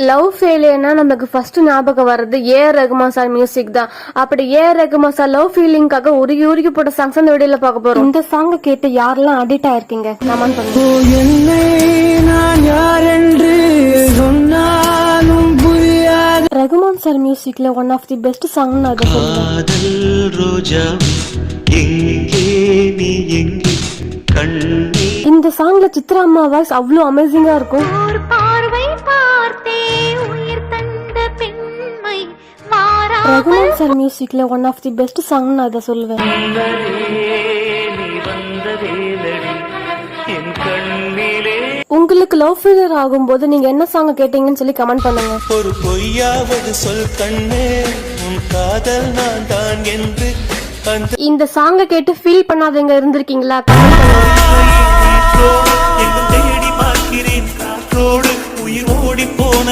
Love ஃபெயிலியர்னா நமக்கு first ஞாபகம் வர்றது ஏஆர் ரகுமான் சார் மியூசிக் தான். அப்படி ஏஆர் ரகுமான் சார் லவ் ஃபீலிங்காக உருகி உருகி போட்ட சாங்ஸ் அந்த வீடியோல பார்க்க போறோம். இந்த சாங் கேட்டு யாரெல்லாம் அடிக்ட் ஆயிருக்கீங்க கமெண்ட் பண்ணுங்க. ரகுமான் சார் மியூசிக்ல one of the best song நான் அதை சொல்றேன். இந்த சாங்ல சித்ரா அம்மா வாய்ஸ் அவ்வளவு அமேசிங்கா இருக்கும். ரகுமான் சார் மியூசிக்ல one of the best song நான் அதை சொல்லுவேன். உங்களுக்கு லவ் ஃபெயிலியர் ஆகும்போது நீங்க என்ன சாங் கேட்டீங்கன்னு சொல்லி கமெண்ட் பண்ணுங்க. ஒரு பொய்யாவது சொல் கண்ணே உன் காதல் நான் தான் என்று இந்த சாங்க கேட்டு ஃபீல் பண்ணாதவங்க இருந்திருக்கீங்களா? கமெண்ட் பண்ணுங்க. தேடி பார்க்கிறேன் காற்றோடு உயிர் ஓடி போன